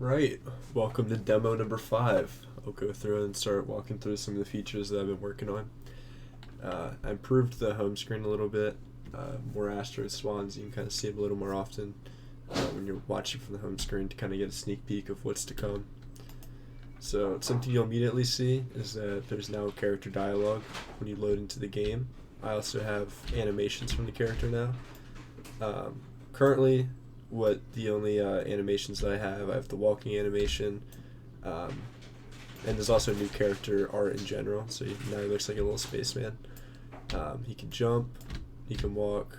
Right, welcome to demo number 5. I'll go through and start walking through some of the features that I've been working on. I improved the home screen a little bit, more asteroid swans, you can kind of see them a little more often when you're watching from the home screen to kind of get a sneak peek of what's to come. So something you'll immediately see is that there's now character dialogue when you load into the game. I also have animations from the character now. Currently, what the only animations that I have the walking animation, and there's also a new character art in general, so now he looks like a little spaceman. He can jump, he can walk,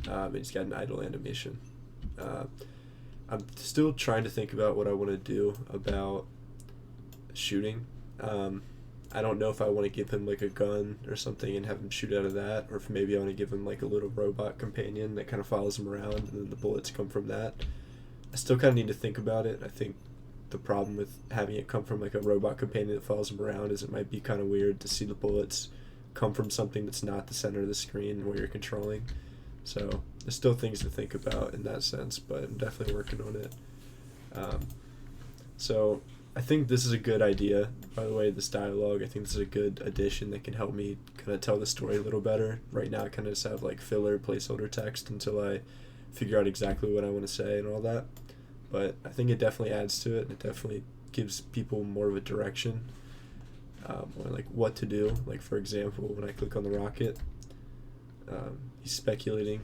and he's got an idle animation. I'm still trying to think about what I want to do about shooting. I don't know if I want to give him like a gun or something and have him shoot out of that, or if maybe I want to give him like a little robot companion that kind of follows him around and then the bullets come from that. I still kind of need to think about it. I think the problem with having it come from like a robot companion that follows him around is it might be kind of weird to see the bullets come from something that's not the center of the screen where you're controlling. So there's still things to think about in that sense, but I'm definitely working on it. So I think this is a good idea, by the way, this dialogue. I think this is a good addition that can help me kind of tell the story a little better. Right now I kind of just have like filler placeholder text until I figure out exactly what I want to say and all that. But I think it definitely adds to it, and it definitely gives people more of a direction, or like what to do. Like for example, when I click on the rocket, he's speculating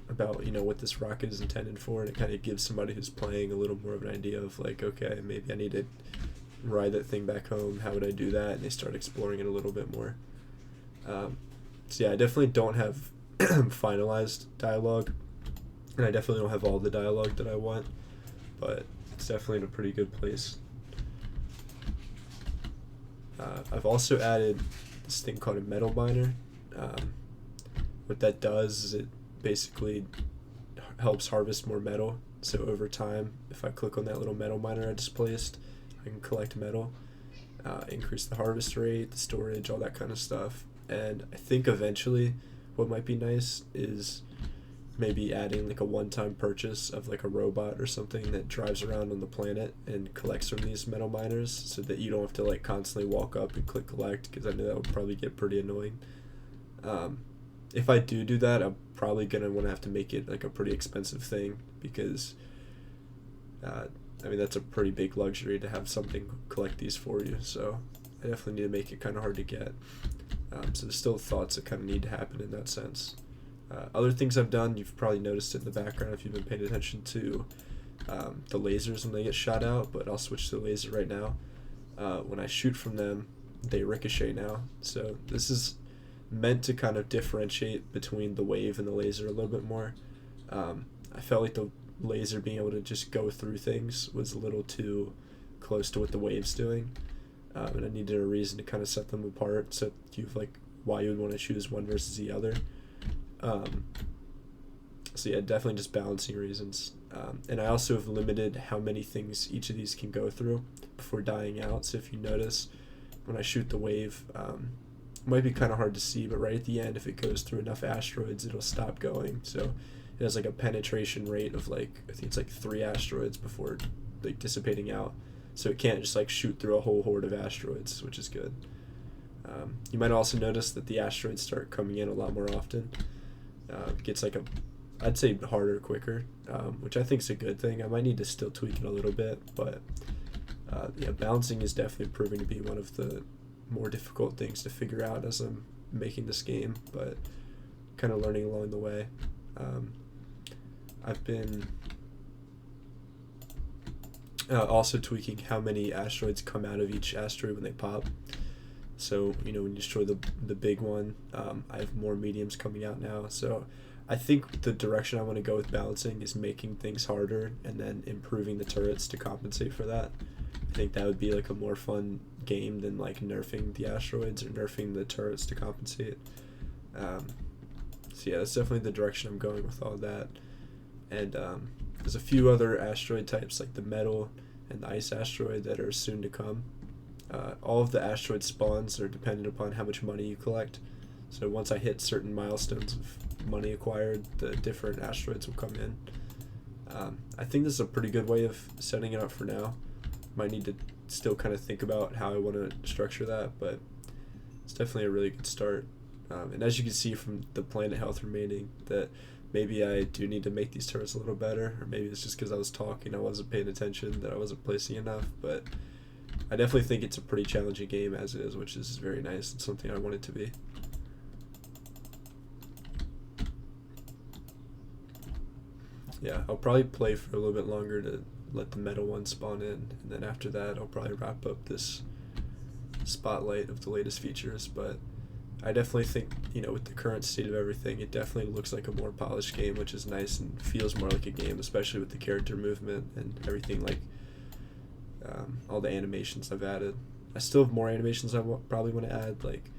about what this rocket is intended for, and it kind of gives somebody who's playing a little more of an idea of like, okay, maybe I need to ride that thing back home. How would I do that? And they start exploring it a little bit more. So yeah, I definitely don't have finalized dialogue, and I definitely don't have all the dialogue that I want, but it's definitely in a pretty good place. I've also added this thing called a metal miner. What that does is it basically helps harvest more metal. So over time, if I click on that little metal miner I just placed, I can collect metal, increase the harvest rate, the storage, all that kind of stuff. And I think eventually what might be nice is maybe adding like a one-time purchase of like a robot or something that drives around on the planet and collects from these metal miners, so that you don't have to like constantly walk up and click collect, because I know that would probably get pretty annoying. If I do that, I'm probably gonna want to have to make it like a pretty expensive thing, because that's a pretty big luxury to have something collect these for you. So I definitely need to make it kind of hard to get. So there's still thoughts that kind of need to happen in that sense. Other things I've done, you've probably noticed it in the background if you've been paying attention to the lasers when they get shot out, but I'll switch to the laser right now. When I shoot from them, they ricochet now. So this is meant to kind of differentiate between the wave and the laser a little bit more. I felt like the laser being able to just go through things was a little too close to what the wave's doing, and I needed a reason to kind of set them apart, so you've like why you would want to choose one versus the other. So yeah, definitely just balancing reasons. And I also have limited how many things each of these can go through before dying out. So if you notice, when I shoot the wave, it might be kind of hard to see, but right at the end, if it goes through enough asteroids, it'll stop going. So it has like a penetration rate of like, I think it's like 3 asteroids before like dissipating out. So it can't just like shoot through a whole horde of asteroids, which is good. You might also notice that the asteroids start coming in a lot more often. It gets like I'd say harder quicker, which I think is a good thing. I might need to still tweak it a little bit, but yeah, balancing is definitely proving to be one of the more difficult things to figure out as I'm making this game, but kind of learning along the way. I've been also tweaking how many asteroids come out of each asteroid when they pop. So when you destroy the big one, I have more mediums coming out now. So I think the direction I want to go with balancing is making things harder and then improving the turrets to compensate for that. I think that would be like a more fun game than like nerfing the asteroids or nerfing the turrets to compensate. So yeah, that's definitely the direction I'm going with all that. And there's a few other asteroid types like the metal and the ice asteroid that are soon to come. All of the asteroid spawns are dependent upon how much money you collect. So once I hit certain milestones of money acquired, the different asteroids will come in. I think this is a pretty good way of setting it up for now. Might need to still kind of think about how I want to structure that, but it's definitely a really good start. And as you can see from the planet health remaining, that maybe I do need to make these turrets a little better, or maybe it's just because I was talking, I wasn't paying attention, that I wasn't placing enough, but I definitely think it's a pretty challenging game as is, which is very nice and something I want it to be. Yeah, I'll probably play for a little bit longer to let the metal one spawn in, and then after that I'll probably wrap up this spotlight of the latest features. But I definitely think, with the current state of everything, it definitely looks like a more polished game, which is nice and feels more like a game, especially with the character movement and everything, like all the animations I've added. I still have more animations I probably want to add, like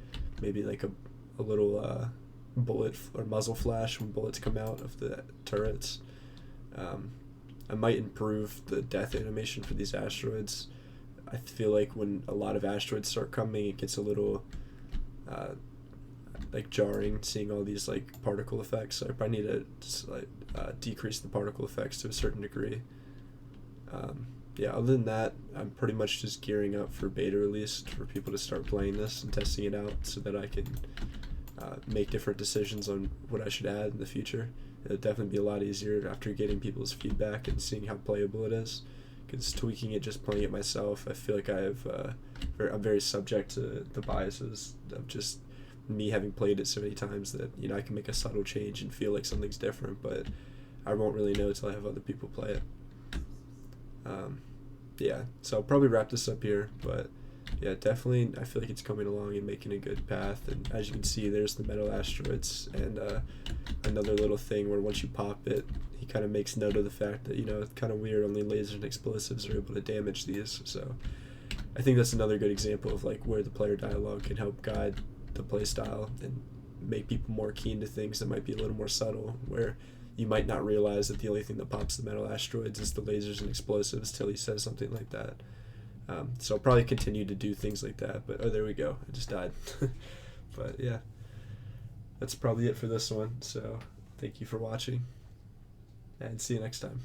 maybe like a little bullet or muzzle flash when bullets come out of the turrets. I might improve the death animation for these asteroids. I feel like when a lot of asteroids start coming, it gets a little like jarring seeing all these like particle effects. So I probably need to just decrease the particle effects to a certain degree. Yeah, other than that, I'm pretty much just gearing up for beta release for people to start playing this and testing it out so that I can make different decisions on what I should add in the future. It'll definitely be a lot easier after getting people's feedback and seeing how playable it is. Because tweaking it, just playing it myself, I feel like I'm very subject to the biases of just me having played it so many times that I can make a subtle change and feel like something's different, but I won't really know until I have other people play it. Yeah, so I'll probably wrap this up here, but yeah, definitely I feel like it's coming along and making a good path. And as you can see, there's the metal asteroids, and another little thing where once you pop it, he kind of makes note of the fact that it's kind of weird, only lasers and explosives are able to damage these. So I think that's another good example of like where the player dialogue can help guide the play style and make people more keen to things that might be a little more subtle, where you might not realize that the only thing that pops the metal asteroids is the lasers and explosives till he says something like that. So I'll probably continue to do things like that, but there we go, I just died. But yeah, that's probably it for this one, so thank you for watching, and see you next time.